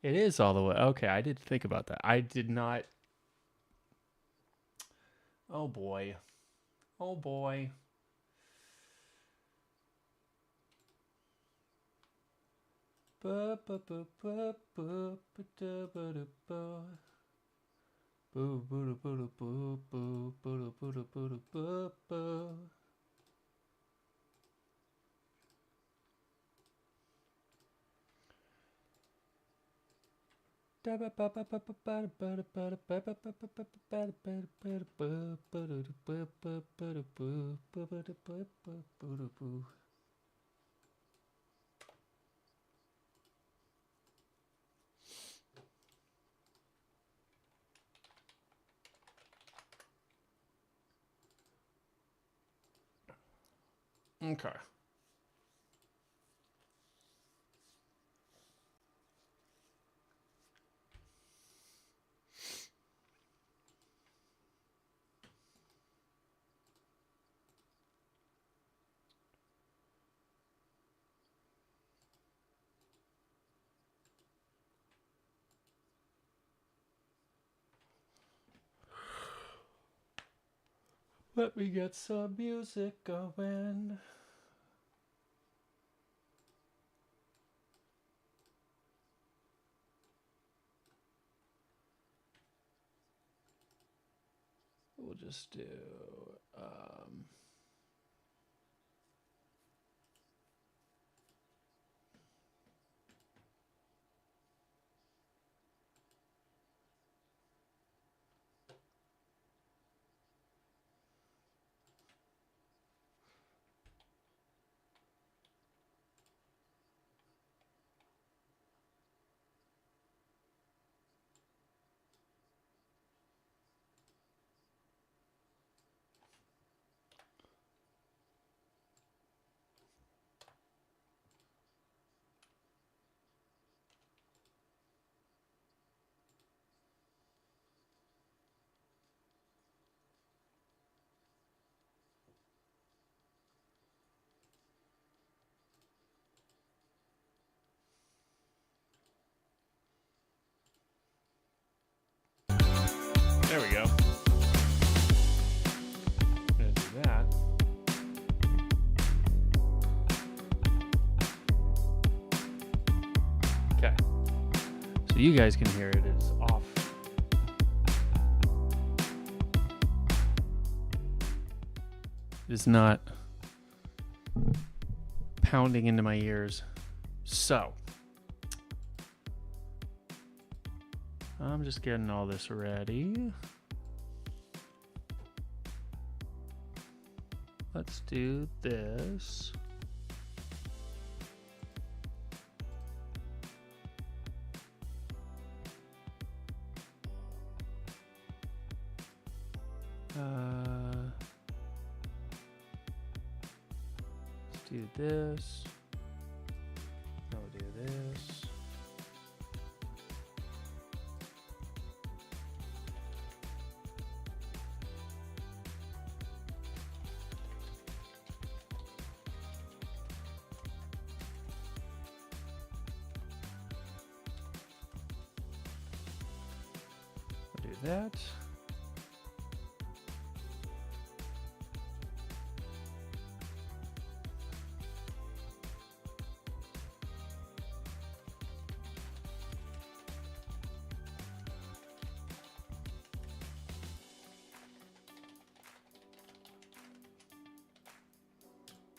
It is all the way. Okay, I did think about that. I did not. Oh boy. Oh boy. Okay. Let me get some music going. We'll just do. There we go. Gonna do that. Okay. So you guys can hear it is off. It is not pounding into my ears. So I'm just getting all this ready. Let's do this. Let's do this. I'll do this. I'll do that.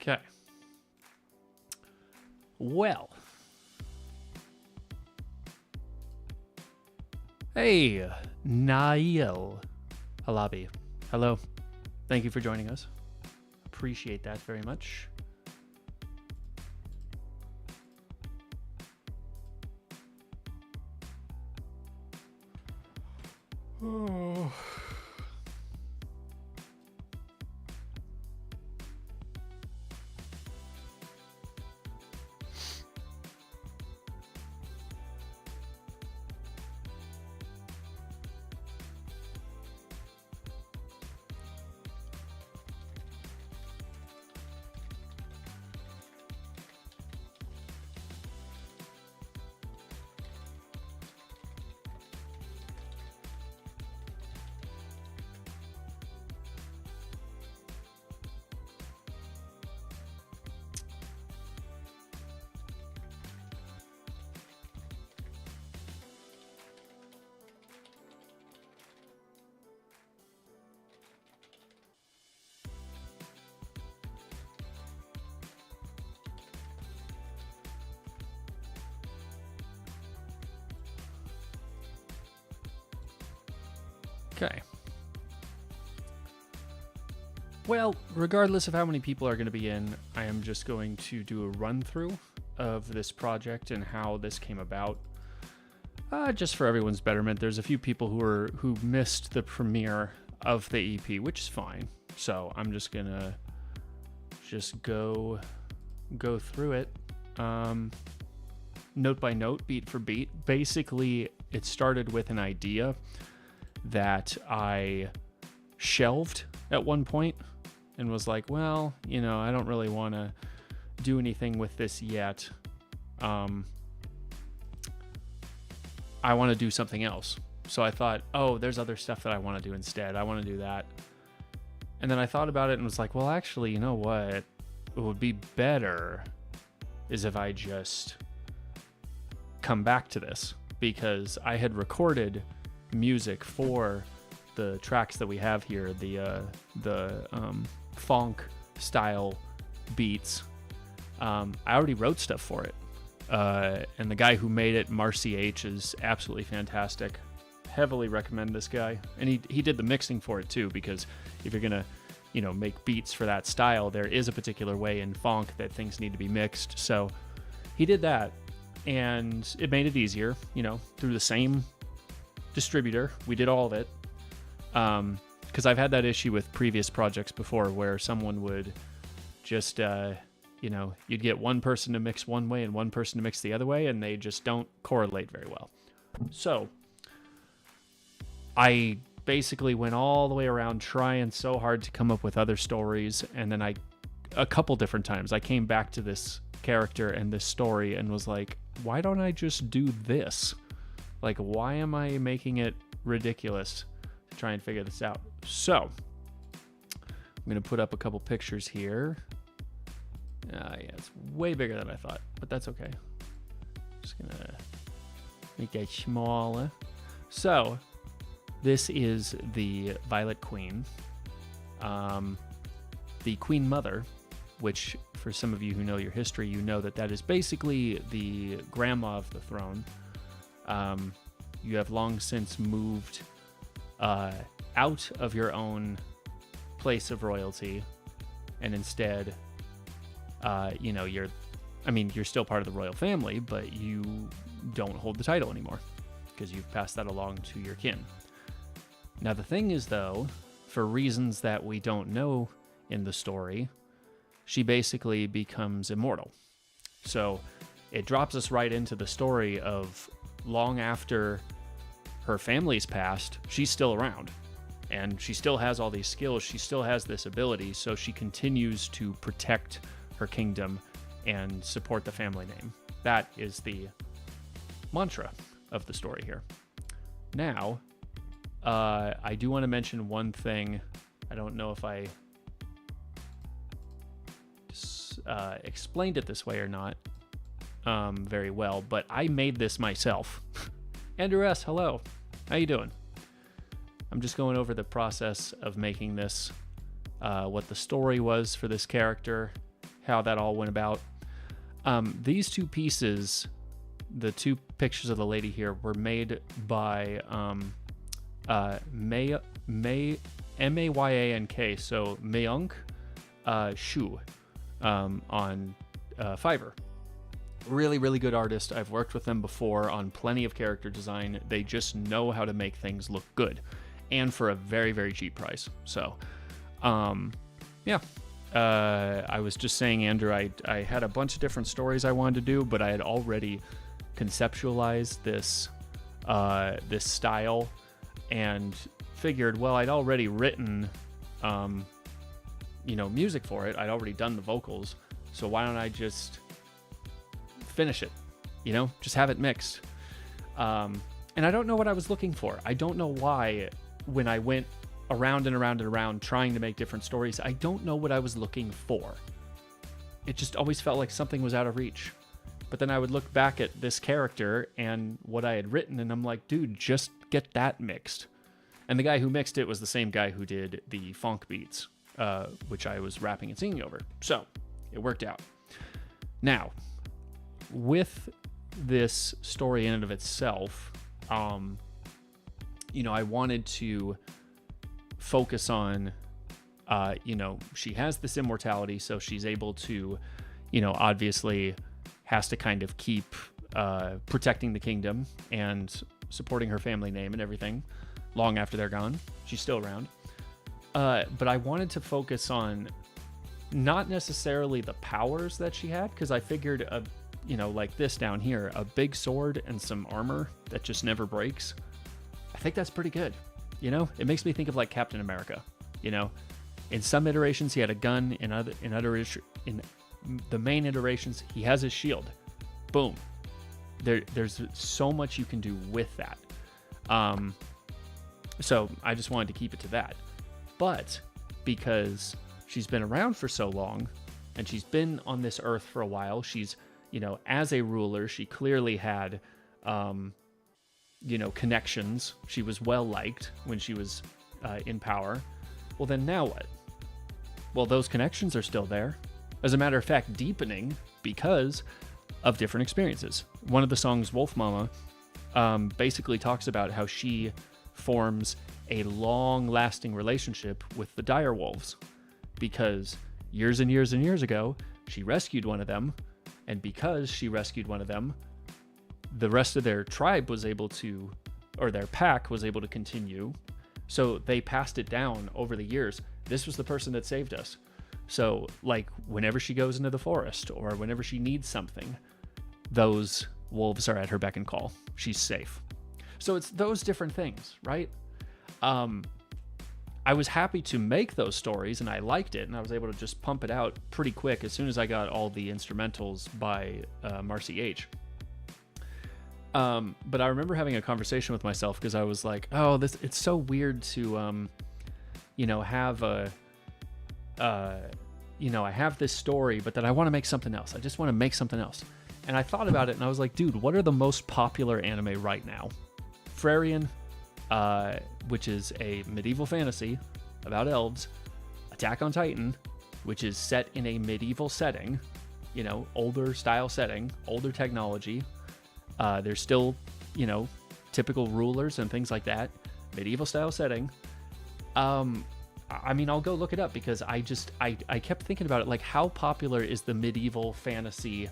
Okay. Well. Hey, Nail Halabi. Hello. Thank you for joining us. Appreciate that very much. Oh. Okay. Well, regardless of how many people are going to be in, I am just going to do a run through of this project and how this came about. Just for everyone's betterment, there's a few people who missed the premiere of the EP, which is fine. So I'm just gonna go through it, note by note, beat for beat. Basically, it started with an idea that I shelved at one point and was like, well, I don't really want to do anything with this yet. I want to do something else. So I thought, oh, there's other stuff that I want to do instead. I want to do that. And then I thought about it and was like, well, actually, you know what? It would be better is if I just come back to this, because I had recorded music for the tracks that we have here, the funk style beats. I already wrote stuff for it. And the guy who made it, Marcy H, is absolutely fantastic. Heavily recommend this guy. And he did the mixing for it too, because if you're gonna, make beats for that style, there is a particular way in funk that things need to be mixed. So he did that, and it made it easier, through the same distributor. We did all of it. Because I've had that issue with previous projects before, where someone would just, you'd get one person to mix one way and one person to mix the other way, and they just don't correlate very well. So I basically went all the way around trying so hard to come up with other stories, and then a couple different times, I came back to this character and this story and was like, why don't I just do this? Like, why am I making it ridiculous to try and figure this out? So I'm going to put up a couple pictures here. Yeah, it's way bigger than I thought, but that's okay. Just going to make it smaller. So this is the Violet Queen, the Queen Mother, which for some of you who know your history, you know that is basically the grandma of the throne. You have long since moved out of your own place of royalty, and instead, you're still part of the royal family, but you don't hold the title anymore because you've passed that along to your kin. Now, the thing is, though, for reasons that we don't know in the story, she basically becomes immortal. So it drops us right into the story of long after her family's passed, she's still around. And she still has all these skills. She still has this ability. So she continues to protect her kingdom and support the family name. That is the mantra of the story here. Now, I do want to mention one thing. I don't know if I explained it this way or not very well, but I made this myself. Andrew S., hello. How you doing? I'm just going over the process of making this, what the story was for this character, how that all went about. These two pieces, the two pictures of the lady here, were made by Mayank, so Mayank Shu on Fiverr. Really, really good artist. I've worked with them before on plenty of character design. They just know how to make things look good, and for a very, very cheap price. So, yeah. I was just saying, Andrew, I had a bunch of different stories I wanted to do, but I had already conceptualized this style and figured, well, I'd already written, music for it. I'd already done the vocals. So why don't I just finish it, just have it mixed. And I don't know what I was looking for. I don't know why when I went around and around and around trying to make different stories, I don't know what I was looking for. It just always felt like something was out of reach. But then I would look back at this character and what I had written, and I'm like, dude, just get that mixed. And the guy who mixed it was the same guy who did the funk beats, which I was rapping and singing over. So it worked out. Now, with this story in and of itself, I wanted to focus on, she has this immortality, so she's able to, obviously has to kind of keep protecting the kingdom and supporting her family name and everything long after they're gone. She's still around. But I wanted to focus on not necessarily the powers that she had, because I figured, like this down here, a big sword and some armor that just never breaks. I think that's pretty good. It makes me think of like Captain America. In some iterations he had a gun. In the main iterations he has his shield. Boom. There's so much you can do with that. So I just wanted to keep it to that. But because she's been around for so long and she's been on this earth for a while, she's, as a ruler, she clearly had, connections. She was well liked when she was in power. Well, then now what? Well, those connections are still there. As a matter of fact, deepening because of different experiences. One of the songs, Wolf Mama, basically talks about how she forms a long-lasting relationship with the dire wolves because years and years and years ago, she rescued one of them, and because she rescued one of them, the rest of their tribe was able to, or their pack was able to continue, so they passed it down over the years. This was the person that saved us. So, like, whenever she goes into the forest or whenever she needs something, those wolves are at her beck and call. She's safe. So it's those different things, right? I was happy to make those stories and I liked it, and I was able to just pump it out pretty quick as soon as I got all the instrumentals by Marcy H. But I remember having a conversation with myself because I was like, oh, it's so weird to, have I have this story, but then I want to make something else. I just want to make something else. And I thought about it and I was like, dude, what are the most popular anime right now? Frarian, which is a medieval fantasy about elves. Attack on Titan, which is set in a medieval setting, older style setting, older technology. There's still, typical rulers and things like that. Medieval style setting. I'll go look it up because I kept thinking about it. Like, how popular is the medieval fantasy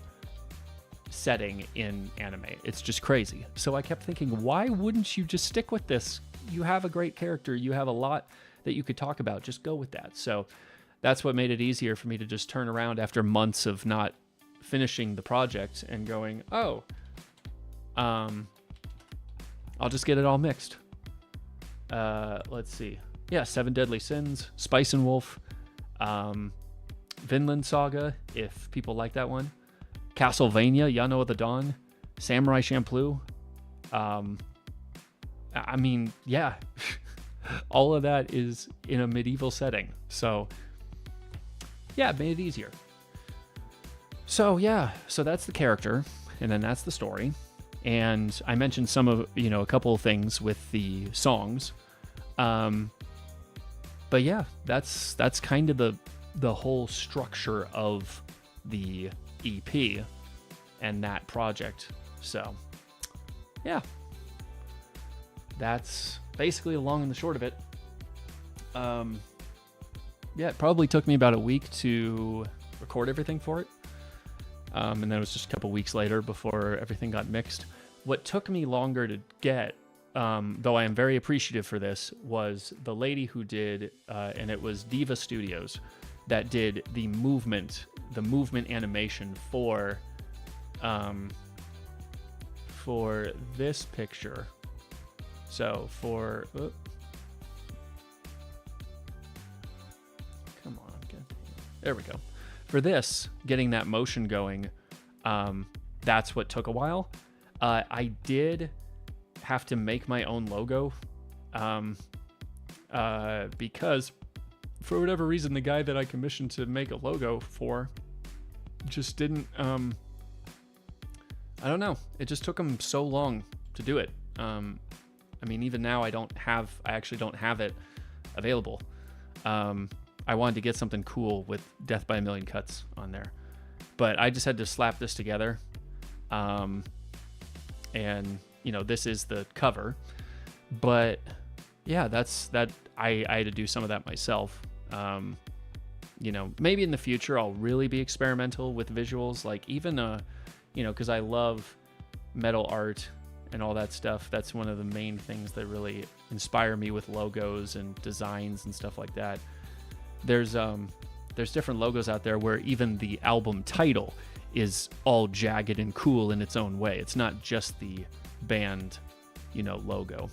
setting in anime? It's just crazy. So I kept thinking, why wouldn't you just stick with this? You have a great character. You have a lot that you could talk about. Just go with that. So that's what made it easier for me to just turn around after months of not finishing the project and going, I'll just get it all mixed. Let's see. Yeah, Seven Deadly Sins, Spice and Wolf, Vinland Saga, if people like that one, Castlevania, Yano of the Dawn, Samurai Champloo. Yeah, all of that is in a medieval setting. So, yeah, it made it easier. So, that's the character, and then that's the story. And I mentioned some of, a couple of things with the songs. But yeah, that's kind of the whole structure of the EP and that project. So yeah, that's basically the long and the short of it. It probably took me about a week to record everything for it. And then it was just a couple weeks later before everything got mixed. What took me longer to get, though I am very appreciative for this, was the lady who did, and it was Diva Studios, that did the movement animation for this picture. So come on, there we go. For this, getting that motion going, that's what took a while. I did have to make my own logo because for whatever reason, the guy that I commissioned to make a logo for just didn't, I don't know. It just took him so long to do it. Even now I actually don't have it available. I wanted to get something cool with Death by a Million Cuts on there, but I just had to slap this together. And this is the cover, But yeah, I had to do some of that myself. Maybe in the future I'll really be experimental with visuals, like even because I love metal art and all that stuff. That's one of the main things that really inspire me with logos and designs and stuff like that. There's different logos out there where even the album title is all jagged and cool in its own way. It's not just the band, logo.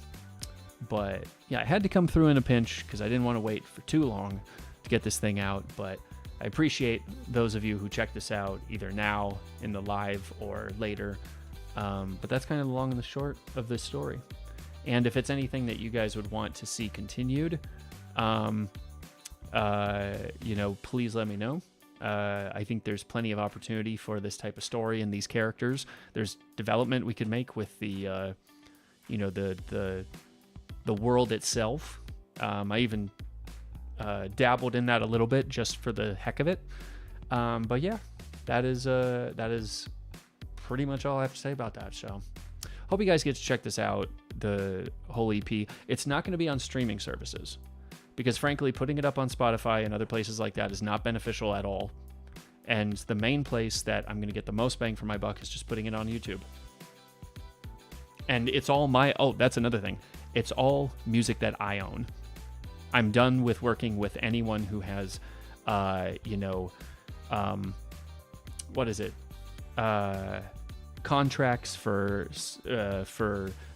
But yeah, I had to come through in a pinch because I didn't want to wait for too long to get this thing out. But I appreciate those of you who check this out either now in the live or later. But that's kind of the long and the short of this story. And if it's anything that you guys would want to see continued, please let me know. I think there's plenty of opportunity for this type of story and these characters. There's development we could make with the world itself. I even dabbled in that a little bit just for the heck of it. But yeah, that is pretty much all I have to say about that. So hope you guys get to check this out, the whole EP. It's not going to be on streaming services because frankly, putting it up on Spotify and other places like that is not beneficial at all. And the main place that I'm going to get the most bang for my buck is just putting it on YouTube. And it's all that's another thing. It's all music that I own. I'm done with working with anyone who has, contracts for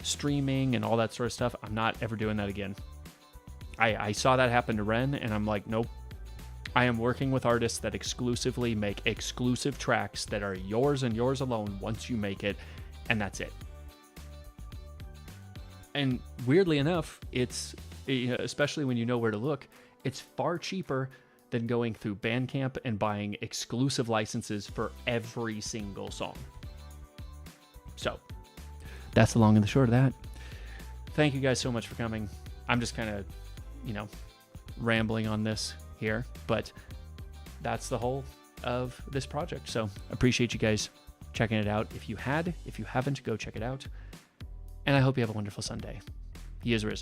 streaming and all that sort of stuff. I'm not ever doing that again. I saw that happen to Ren, and I'm like, nope. I am working with artists that exclusively make exclusive tracks that are yours and yours alone once you make it, and that's it. And weirdly enough, it's, especially when you know where to look, it's far cheaper than going through Bandcamp and buying exclusive licenses for every single song. So that's the long and the short of that. Thank you guys so much for coming. I'm just kind of, rambling on this here, but that's the whole of this project. So appreciate you guys checking it out. If you haven't, go check it out. And I hope you have a wonderful Sunday. He is risen.